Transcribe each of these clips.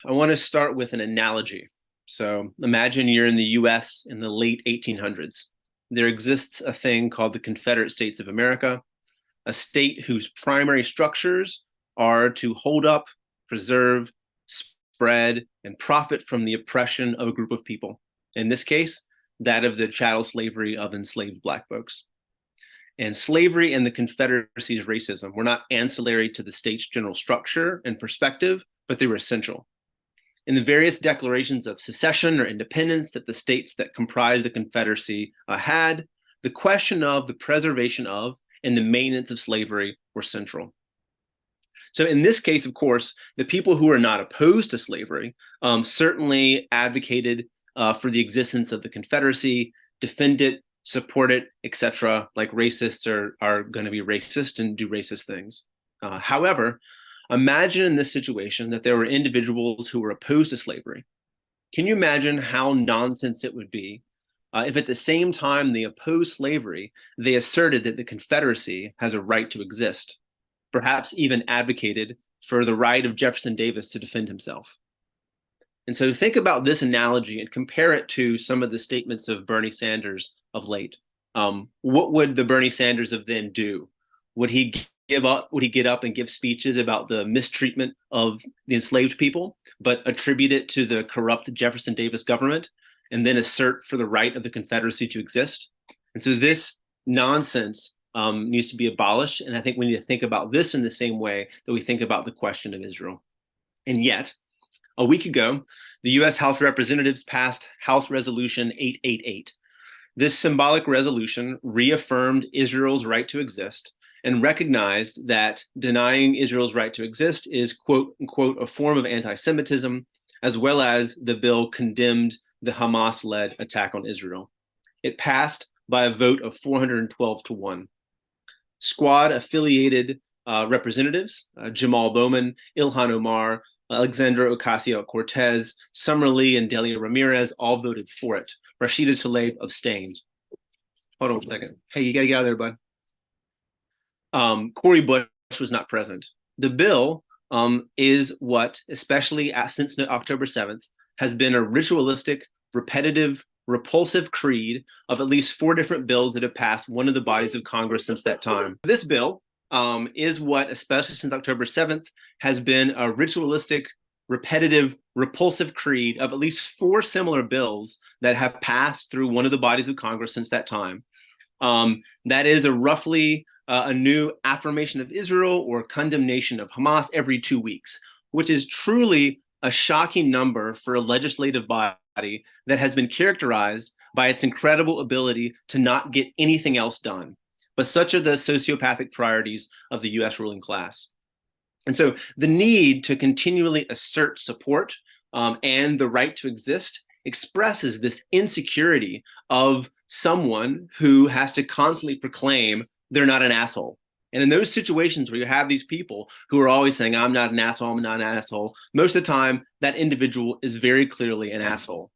I want to start with an analogy. So imagine you're in the US in the late 1800s. There exists a thing called the Confederate States of America, a state whose primary structures are to hold up, preserve, spread, and profit from the oppression of a group of people. In this case, that of the chattel slavery of enslaved Black folks. And slavery and the Confederacy's racism were not ancillary to the state's general structure and perspective, but they were essential. In the various declarations of secession or independence that the states that comprised the Confederacy had, the question of the preservation of and the maintenance of slavery were central. So in this case, of course, the people who are not opposed to slavery certainly advocated for the existence of the Confederacy, defend it, support it, etc. Like racists are going to be racist and do racist things. However, imagine in this situation that there were individuals who were opposed to slavery. Can you imagine how nonsense it would be if at the same time they opposed slavery, they asserted that the Confederacy has a right to exist, perhaps even advocated for the right of Jefferson Davis to defend himself? And so think about this analogy and compare it to some of the statements of Bernie Sanders of late. What would the Bernie Sanders of then do? Would he give up? Would he get up and give speeches about the mistreatment of the enslaved people, but attribute it to the corrupt Jefferson Davis government, and then assert for the right of the Confederacy to exist? And so this nonsense needs to be abolished. And I think we need to think about this in the same way that we think about the question of Israel. And yet, a week ago, the US House of Representatives passed House Resolution 888. This symbolic resolution reaffirmed Israel's right to exist and recognized that denying Israel's right to exist is, quote unquote, a form of anti-Semitism, as well as the bill condemned the Hamas-led attack on Israel. It passed by a vote of 412-1. Squad-affiliated representatives, Jamal Bowman, Ilhan Omar, Alexandra Ocasio-Cortez, Summer Lee, and Delia Ramirez all voted for it. Rashida Tlaib abstained. Hold on a second. Hey, you got to get out of there, bud. Cori Bush was not present. The bill is what, especially since October 7th, has been a ritualistic, repetitive, repulsive creed of at least 4 different bills that have passed one of the bodies of Congress since that time. This bill is what, especially since October 7th, has been a ritualistic, repetitive, repulsive creed of at least 4 similar bills that have passed through one of the bodies of Congress since that time. That is a roughly a new affirmation of Israel or condemnation of Hamas every 2 weeks, which is truly a shocking number for a legislative body that has been characterized by its incredible ability to not get anything else done. But such are the sociopathic priorities of the US ruling class. And so the need to continually assert support and the right to exist expresses this insecurity of someone who has to constantly proclaim they're not an asshole. And in those situations where you have these people who are always saying, I'm not an asshole, I'm not an asshole, most of the time that individual is very clearly an asshole.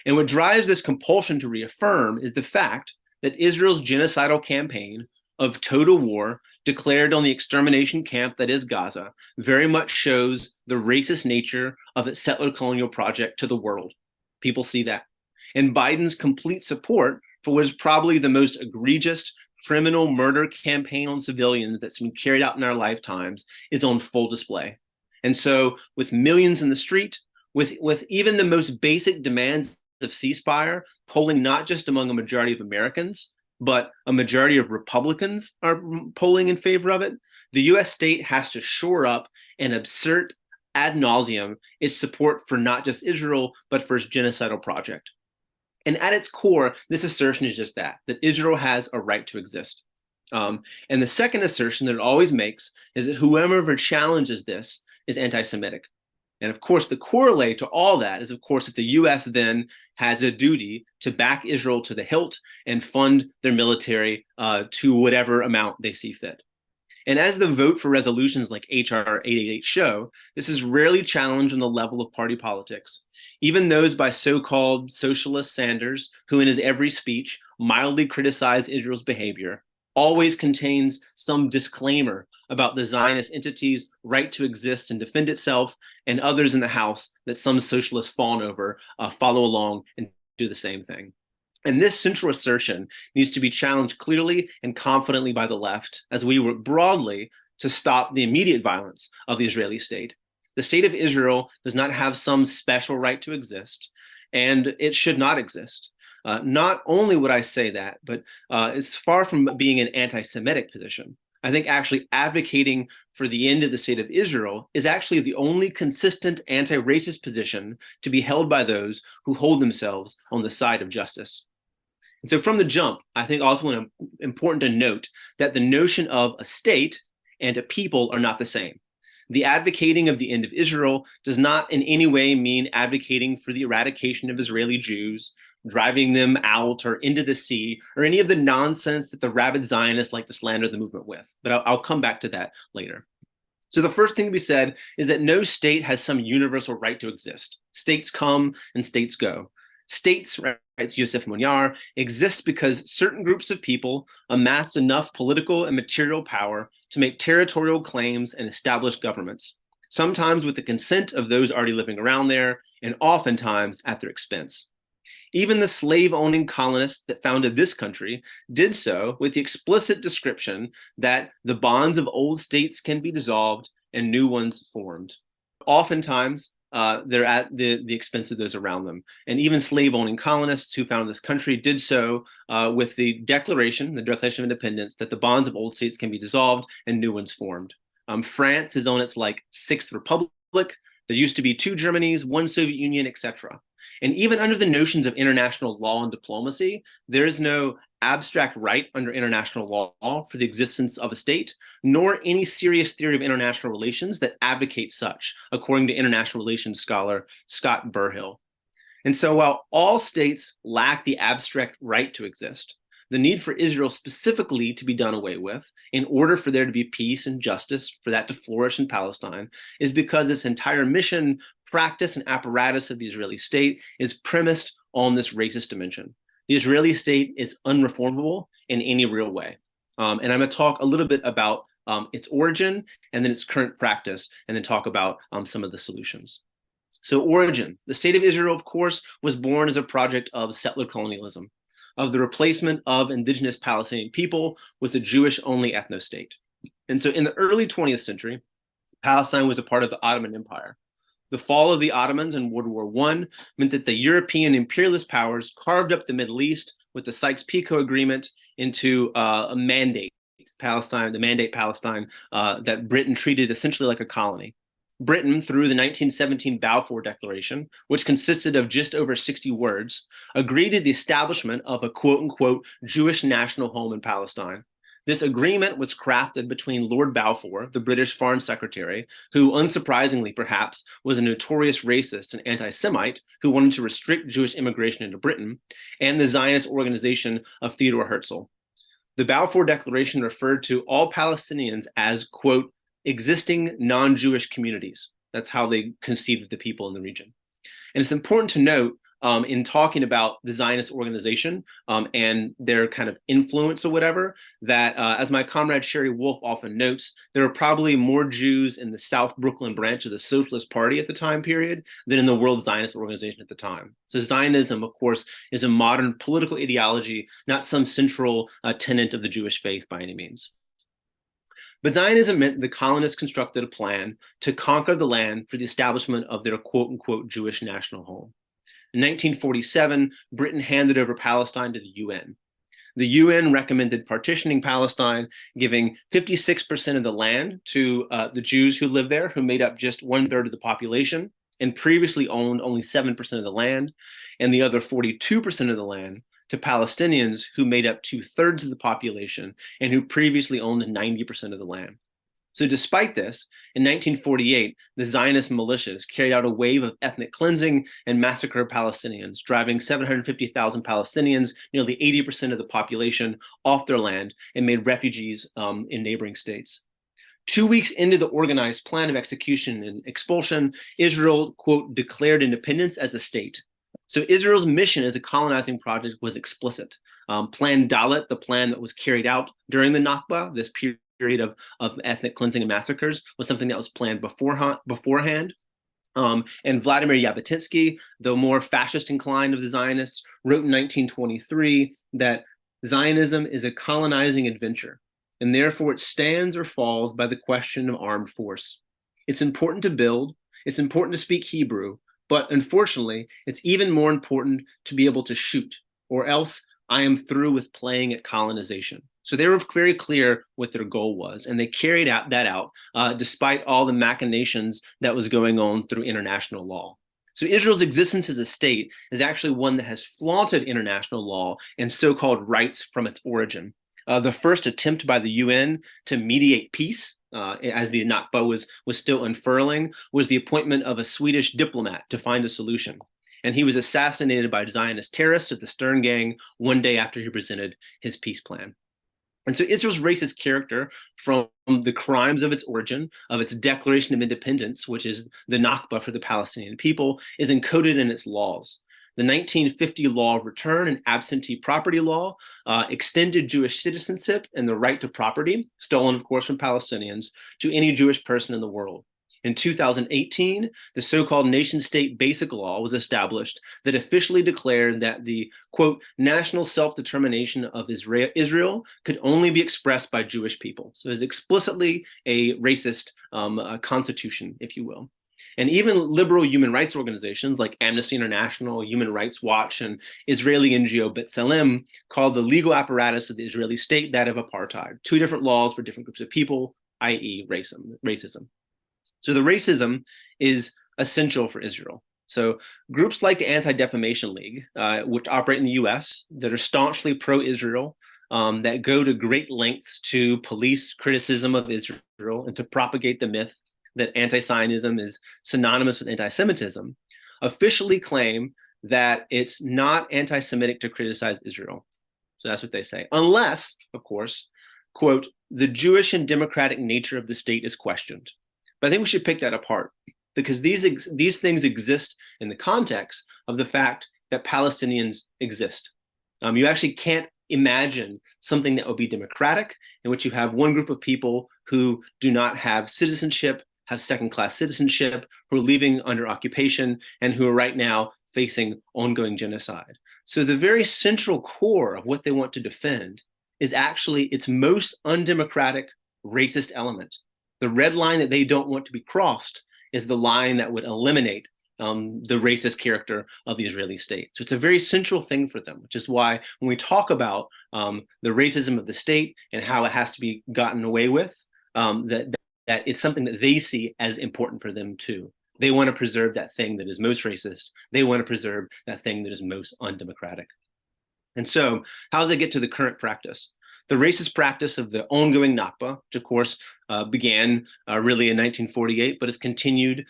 And what drives this compulsion to reaffirm is the fact that Israel's genocidal campaign of total war declared on the extermination camp that is Gaza very much shows the racist nature of its settler colonial project to the world. People see that. And Biden's complete support for what is probably the most egregious criminal murder campaign on civilians that's been carried out in our lifetimes is on full display. And so with millions in the street, with even the most basic demands of ceasefire polling not just among a majority of Americans, but a majority of Republicans are polling in favor of it, the US state has to shore up and assert ad nauseum its support for not just Israel, but for its genocidal project. And at its core, this assertion is just that Israel has a right to exist. And the second assertion that it always makes is that whoever challenges this is anti-Semitic. And of course, the corollary to all that is, of course, that the US then has a duty to back Israel to the hilt and fund their military to whatever amount they see fit. And as the vote for resolutions like HR 888 show, this is rarely challenged on the level of party politics. Even those by so-called socialist Sanders, who in his every speech mildly criticize Israel's behavior, always contains some disclaimer about the Zionist entity's right to exist and defend itself, and others in the House that some socialists fawn over follow along and do the same thing. And this central assertion needs to be challenged clearly and confidently by the left as we work broadly to stop the immediate violence of the Israeli state. The state of Israel does not have some special right to exist, and it should not exist. Not only would I say that, but it's far from being an anti-Semitic position. I think actually advocating for the end of the state of Israel is actually the only consistent anti-racist position to be held by those who hold themselves on the side of justice. And so from the jump, I think also important to note that the notion of a state and a people are not the same. The advocating of the end of Israel does not in any way mean advocating for the eradication of Israeli Jews, driving them out or into the sea, or any of the nonsense that the rabid Zionists like to slander the movement with. But I'll come back to that later. So the first thing to be said is that no state has some universal right to exist. States come and states go. States, writes Yosef Monyar, exist because certain groups of people amass enough political and material power to make territorial claims and establish governments, sometimes with the consent of those already living around there, and oftentimes at their expense. Even the slave-owning colonists that founded this country did so with the explicit description that the bonds of old states can be dissolved and new ones formed. Oftentimes, they're at the expense of those around them. And even slave-owning colonists who founded this country did so with the Declaration of Independence, that the bonds of old states can be dissolved and new ones formed. France is on its sixth republic. There used to be two Germanys, one Soviet Union, etc. And even under the notions of international law and diplomacy, there is no abstract right under international law for the existence of a state, nor any serious theory of international relations that advocates such, according to international relations scholar Scott Burhill. And so while all states lack the abstract right to exist, the need for Israel specifically to be done away with in order for there to be peace and justice, for that to flourish in Palestine, is because its entire mission, practice, and apparatus of the Israeli state is premised on this racist dimension. The Israeli state is unreformable in any real way. And I'm going to talk a little bit about its origin and then its current practice, and then talk about some of the solutions. So origin, the state of Israel, of course, was born as a project of settler colonialism, of the replacement of indigenous Palestinian people with a Jewish-only ethno-state. And so in the early 20th century, Palestine was a part of the Ottoman Empire. The fall of the Ottomans in World War I meant that the European imperialist powers carved up the Middle East with the Sykes-Picot Agreement into a mandate, Palestine, that Britain treated essentially like a colony. Britain, through the 1917 Balfour Declaration, which consisted of just over 60 words, agreed to the establishment of a quote-unquote Jewish national home in Palestine. This agreement was crafted between Lord Balfour, the British Foreign Secretary, who, unsurprisingly perhaps, was a notorious racist and anti-Semite who wanted to restrict Jewish immigration into Britain, and the Zionist organization of Theodor Herzl. The Balfour Declaration referred to all Palestinians as, quote, existing non-Jewish communities. That's how they conceived of the people in the region. And it's important to note in talking about the Zionist organization and their kind of influence or whatever, that as my comrade Sherry Wolf often notes, there were probably more Jews in the South Brooklyn branch of the Socialist Party at the time period than in the World Zionist Organization at the time. So Zionism, of course, is a modern political ideology, not some central tenet of the Jewish faith by any means. But Zionism meant the colonists constructed a plan to conquer the land for the establishment of their quote-unquote Jewish national home. In 1947, Britain handed over Palestine to the UN. The UN recommended partitioning Palestine, giving 56% of the land to the Jews who lived there, who made up just 1/3 of the population and previously owned only 7% of the land, and the other 42% of the land to Palestinians who made up 2/3 of the population and who previously owned 90% of the land. So despite this, in 1948, the Zionist militias carried out a wave of ethnic cleansing and massacred Palestinians, driving 750,000 Palestinians, nearly 80% of the population, off their land and made refugees in neighboring states. 2 weeks into the organized plan of execution and expulsion, Israel, quote, declared independence as a state. So Israel's mission as a colonizing project was explicit. Plan Dalet, the plan that was carried out during the Nakba, this period of ethnic cleansing and massacres, was something that was planned beforehand. And Vladimir Jabotinsky, the more fascist inclined of the Zionists, wrote in 1923 that Zionism is a colonizing adventure, and therefore it stands or falls by the question of armed force. It's important to build, it's important to speak Hebrew, but unfortunately, it's even more important to be able to shoot, or else I am through with playing at colonization. So they were very clear what their goal was, and they carried that out despite all the machinations that was going on through international law. So Israel's existence as a state is actually one that has flaunted international law and so-called rights from its origin. The first attempt by the UN to mediate peace, as the Nakba was still unfurling, was the appointment of a Swedish diplomat to find a solution. And he was assassinated by Zionist terrorists at the Stern Gang one day after he presented his peace plan. And so Israel's racist character, from the crimes of its origin, of its Declaration of Independence, which is the Nakba for the Palestinian people, is encoded in its laws. The 1950 Law of Return and Absentee Property Law extended Jewish citizenship and the right to property, stolen, of course, from Palestinians, to any Jewish person in the world. In 2018, the so-called nation-state basic law was established that officially declared that the, quote, national self-determination of Israel could only be expressed by Jewish people. So it is explicitly a racist constitution, if you will. And even liberal human rights organizations like Amnesty International, Human Rights Watch, and Israeli NGO B'Tselem called the legal apparatus of the Israeli state that of apartheid, two different laws for different groups of people, i.e. racism. So the racism is essential for Israel. So groups like the Anti-Defamation League, which operate in the US, that are staunchly pro-Israel, that go to great lengths to police criticism of Israel and to propagate the myth that anti-Zionism is synonymous with anti-Semitism, officially claim that it's not anti-Semitic to criticize Israel. So that's what they say. Unless, of course, quote, the Jewish and democratic nature of the state is questioned. But I think we should pick that apart, because these things exist in the context of the fact that Palestinians exist. You actually can't imagine something that would be democratic, in which you have one group of people who do not have citizenship, have second-class citizenship, who are living under occupation, and who are right now facing ongoing genocide. So the very central core of what they want to defend is actually its most undemocratic, racist element. The red line that they don't want to be crossed is the line that would eliminate the racist character of the Israeli state. So it's a very central thing for them, which is why when we talk about the racism of the state and how it has to be gotten away with, that it's something that they see as important for them too. They want to preserve that thing that is most racist. They want to preserve that thing that is most undemocratic. And so how does it get to the current practice? The racist practice of the ongoing Nakba, which of course began really in 1948, but has continued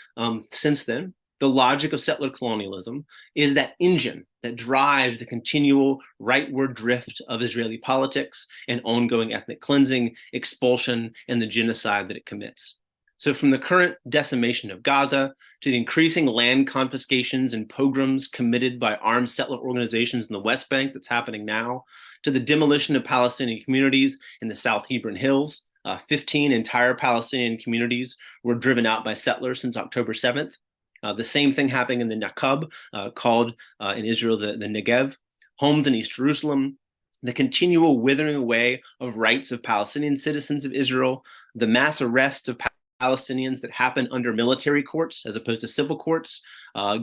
since then. The logic of settler colonialism is that engine that drives the continual rightward drift of Israeli politics and ongoing ethnic cleansing, expulsion, and the genocide that it commits. So from the current decimation of Gaza to the increasing land confiscations and pogroms committed by armed settler organizations in the West Bank that's happening now, to the demolition of Palestinian communities in the South Hebron Hills, 15 entire Palestinian communities were driven out by settlers since October 7th. The same thing happening in the Nakab, called in Israel the Negev, homes in East Jerusalem, the continual withering away of rights of Palestinian citizens of Israel, the mass arrests of Palestinians that happen under military courts as opposed to civil courts,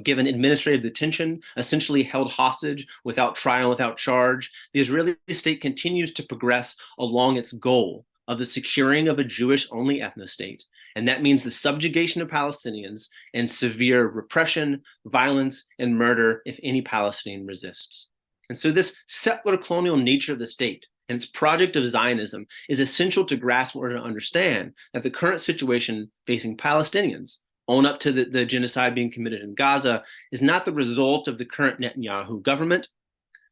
given administrative detention, essentially held hostage without trial, without charge. The Israeli state continues to progress along its goal of the securing of a Jewish-only ethno-state. And that means the subjugation of Palestinians and severe repression, violence, and murder if any Palestinian resists. And so this settler colonial nature of the state and its project of Zionism is essential to grasp in order to understand that the current situation facing Palestinians, on up to the genocide being committed in Gaza, is not the result of the current Netanyahu government.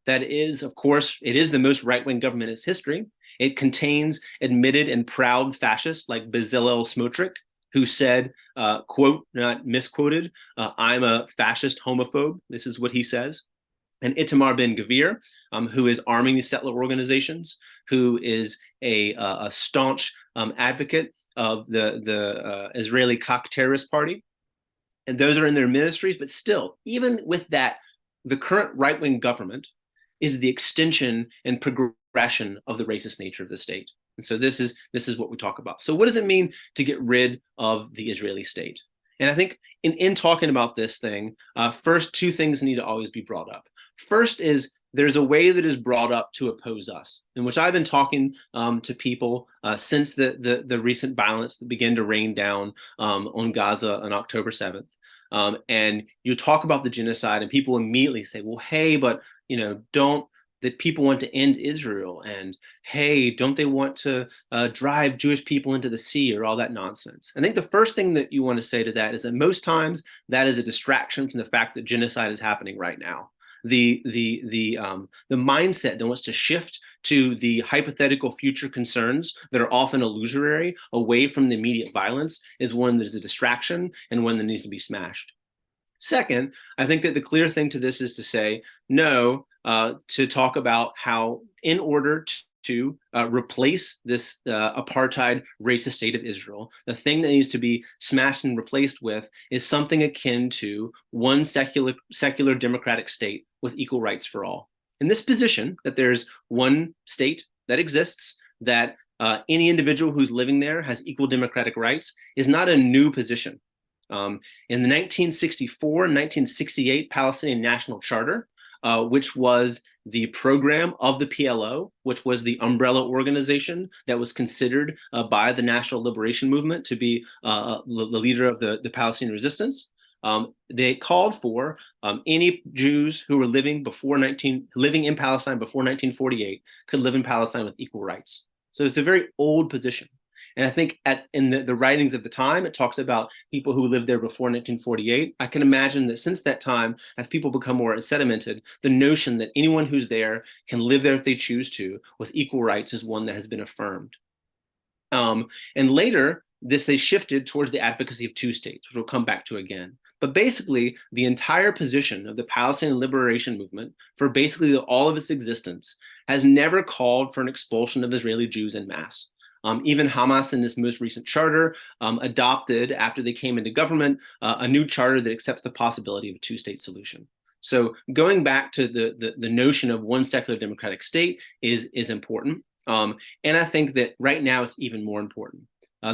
That is, of course, it is the most right-wing government in its history. It contains admitted and proud fascists like Bezalel Smotrich, who said, quote, not misquoted, I'm a fascist homophobe. This is what he says. And Itamar Ben-Gvir, who is arming these settler organizations, who is a staunch advocate of the Israeli Kach terrorist party. And those are in their ministries, but still, even with that, the current right-wing government is the extension and progression of the racist nature of the state. And so this is what we talk about. So what does it mean to get rid of the Israeli state? And I think in talking about this thing, first, two things need to always be brought up. First is there's a way that is brought up to oppose us, in which I've been talking to people since the recent violence that began to rain down on Gaza on October 7th. And you talk about the genocide and people immediately say, well, hey, but don't the people want to end Israel, and hey, don't they want to drive Jewish people into the sea, or all that nonsense? I think the first thing that you want to say to that is that most times that is a distraction from the fact that genocide is happening right now. The mindset that wants to shift to the hypothetical future concerns that are often illusory away from the immediate violence is one that is a distraction and one that needs to be smashed. Second, I think that the clear thing to this is to say no, to talk about how in order to replace this apartheid racist state of Israel, the thing that needs to be smashed and replaced with is something akin to one secular democratic state with equal rights for all. In this position, that there's one state that exists, that any individual who's living there has equal democratic rights, is not a new position. In the 1964-1968 Palestinian National Charter, which was the program of the PLO, which was the umbrella organization that was considered by the National Liberation Movement to be the leader of the Palestinian resistance. They called for any Jews who were living in Palestine before 1948 could live in Palestine with equal rights. So it's a very old position. And I think in the writings of the time, it talks about people who lived there before 1948. I can imagine that since that time, as people become more sedimented, the notion that anyone who's there can live there if they choose to with equal rights is one that has been affirmed. And later, they shifted towards the advocacy of two states, which we'll come back to again. But basically, the entire position of the Palestinian Liberation Movement for basically all of its existence has never called for an expulsion of Israeli Jews en masse. Even Hamas in this most recent charter adopted, after they came into government, a new charter that accepts the possibility of a two-state solution. So going back to the notion of one secular democratic state is important. And I think that right now it's even more important.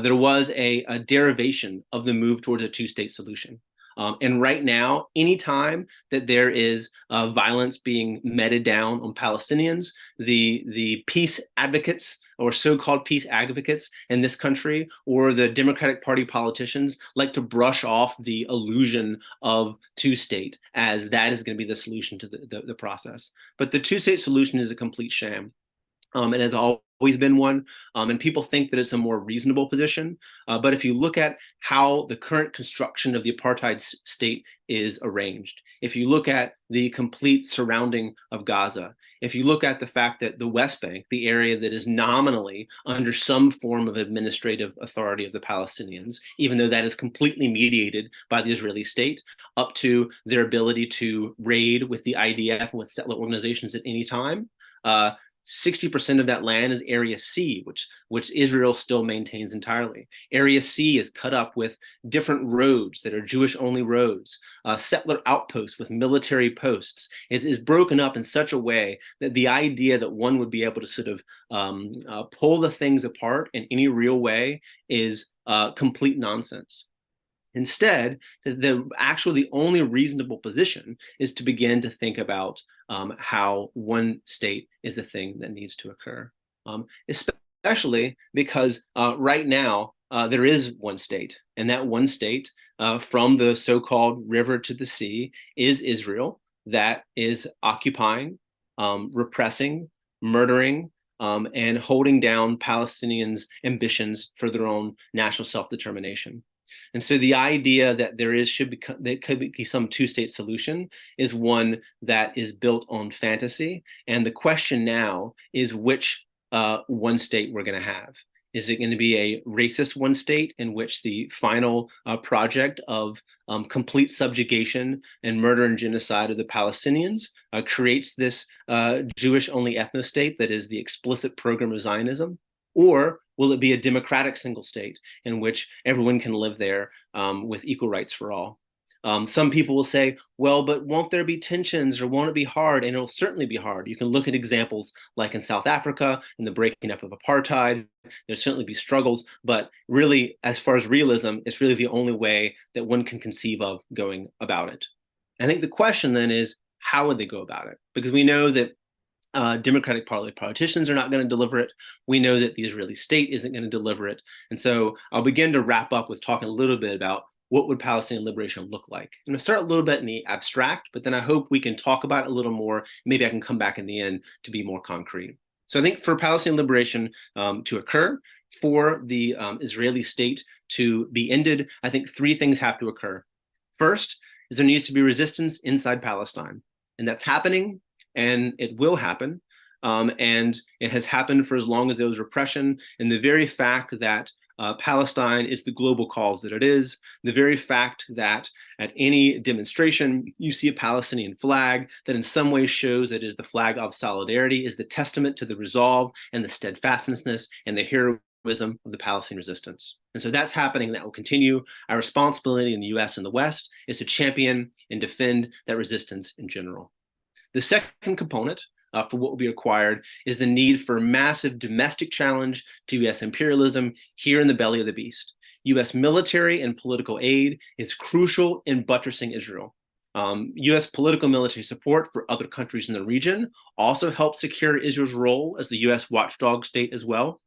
There was a derivation of the move towards a two-state solution. And right now, anytime that there is violence being meted down on Palestinians, the peace advocates or so-called peace advocates in this country, or the Democratic Party politicians, like to brush off the illusion of two-state as that is going to be the solution to the process. But the two-state solution is a complete sham. It has always been one, and people think that it's a more reasonable position. But if you look at how the current construction of the apartheid state is arranged, if you look at the complete surrounding of Gaza, if you look at the fact that the West Bank, the area that is nominally under some form of administrative authority of the Palestinians, even though that is completely mediated by the Israeli state, up to their ability to raid with the IDF and with settler organizations at any time, 60% of that land is Area C, which Israel still maintains entirely. Area C is cut up with different roads that are Jewish-only roads, settler outposts with military posts. It is broken up in such a way that the idea that one would be able to sort of pull the things apart in any real way is complete nonsense. Instead, the only reasonable position is to begin to think about how one state is the thing that needs to occur, especially because right now there is one state, and that one state from the so-called river to the sea is Israel, that is occupying, repressing, murdering, and holding down Palestinians' ambitions for their own national self-determination. And so the idea that there could be some two-state solution is one that is built on fantasy. And the question now is which one state we're going to have. Is it going to be a racist one state in which the final project of complete subjugation and murder and genocide of the Palestinians creates this Jewish-only ethno-state that is the explicit program of Zionism? Or will it be a democratic single state in which everyone can live there with equal rights for all? Some people will say, well, but won't there be tensions or won't it be hard? And it'll certainly be hard. You can look at examples like in South Africa and the breaking up of apartheid. There'll certainly be struggles, but really, as far as realism, it's really the only way that one can conceive of going about it. I think the question then is, how would they go about it? Because we know that Democratic Party politicians are not going to deliver it. We know that the Israeli state isn't going to deliver it. And so I'll begin to wrap up with talking a little bit about what would Palestinian liberation look like. I'm going to start a little bit in the abstract, but then I hope we can talk about it a little more. Maybe I can come back in the end to be more concrete. So I think for Palestinian liberation to occur, for the Israeli state to be ended, I think three things have to occur. First is there needs to be resistance inside Palestine, and that's happening, and it will happen. And it has happened for as long as there was repression. And the very fact that Palestine is the global cause that it is, the very fact that at any demonstration you see a Palestinian flag that in some way shows that it is the flag of solidarity, is the testament to the resolve and the steadfastness and the heroism of the Palestinian resistance. And so that's happening, that will continue. Our responsibility in the US and the West is to champion and defend that resistance in general. The second component for what will be required is the need for massive domestic challenge to US imperialism here in the belly of the beast. US military and political aid is crucial in buttressing Israel. US political military support for other countries in the region also helps secure Israel's role as the US watchdog state as well.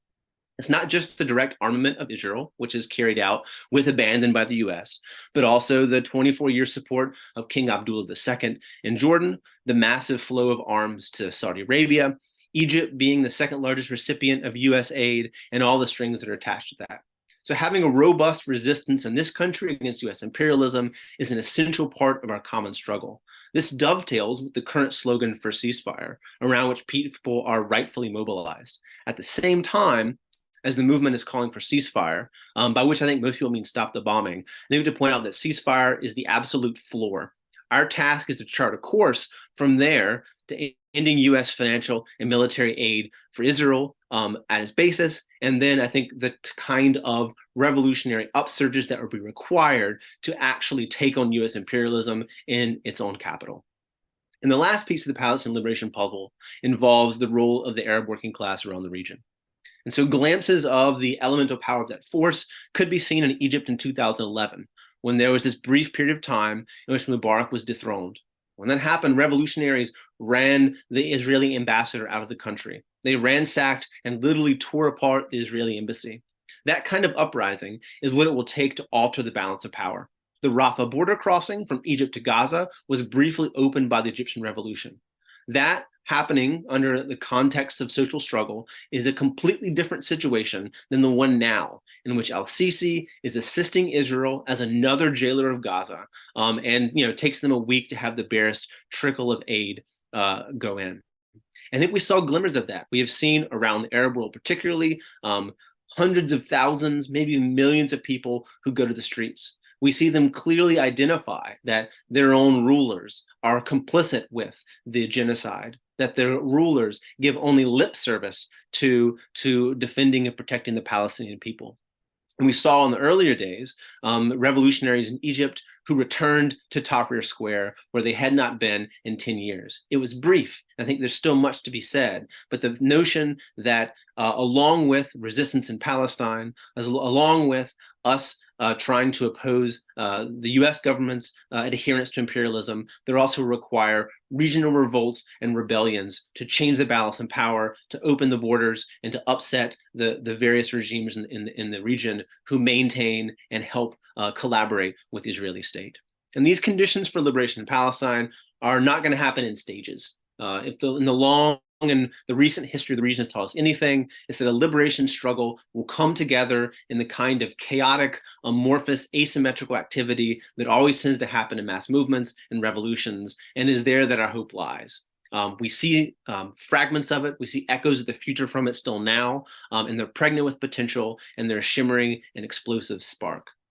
It's not just the direct armament of Israel, which is carried out with abandon by the US, but also the 24-year support of King Abdullah II in Jordan, the massive flow of arms to Saudi Arabia, Egypt being the second largest recipient of US aid, and all the strings that are attached to that. So having a robust resistance in this country against US imperialism is an essential part of our common struggle. This dovetails with the current slogan for ceasefire, around which people are rightfully mobilized. At the same time, as the movement is calling for ceasefire, by which I think most people mean stop the bombing, I need to point out that ceasefire is the absolute floor. Our task is to chart a course from there to ending US financial and military aid for Israel at its basis, and then I think the kind of revolutionary upsurges that would be required to actually take on US imperialism in its own capital. And the last piece of the Palestinian liberation puzzle involves the role of the Arab working class around the region. And so glimpses of the elemental power of that force could be seen in Egypt in 2011, when there was this brief period of time in which Mubarak was dethroned. When that happened, revolutionaries ran the Israeli ambassador out of the country. They ransacked and literally tore apart the Israeli embassy. That kind of uprising is what it will take to alter the balance of power. The Rafah border crossing from Egypt to Gaza was briefly opened by the Egyptian Revolution. That happening under the context of social struggle is a completely different situation than the one now, in which al-Sisi is assisting Israel as another jailer of Gaza, and takes them a week to have the barest trickle of aid go in. I think we saw glimmers of that. We have seen around the Arab world, particularly, hundreds of thousands, maybe millions of people who go to the streets. We see them clearly identify that their own rulers are complicit with the genocide, that their rulers give only lip service to defending and protecting the Palestinian people. And we saw in the earlier days revolutionaries in Egypt who returned to Tahrir Square, where they had not been in 10 years. It was brief. I think there's still much to be said, but the notion that along with resistance in Palestine, along with us trying to oppose the US government's adherence to imperialism, they also require regional revolts and rebellions to change the balance in power, to open the borders, and to upset the various regimes in the region who maintain and help collaborate with the Israeli state. And these conditions for liberation in Palestine are not going to happen in stages. In the long and the recent history of the region taught us anything, is that a liberation struggle will come together in the kind of chaotic, amorphous, asymmetrical activity that always tends to happen in mass movements and revolutions, and is there that our hope lies. We see fragments of it. We see echoes of the future from it still now, and they're pregnant with potential, and they're a shimmering and explosive spark.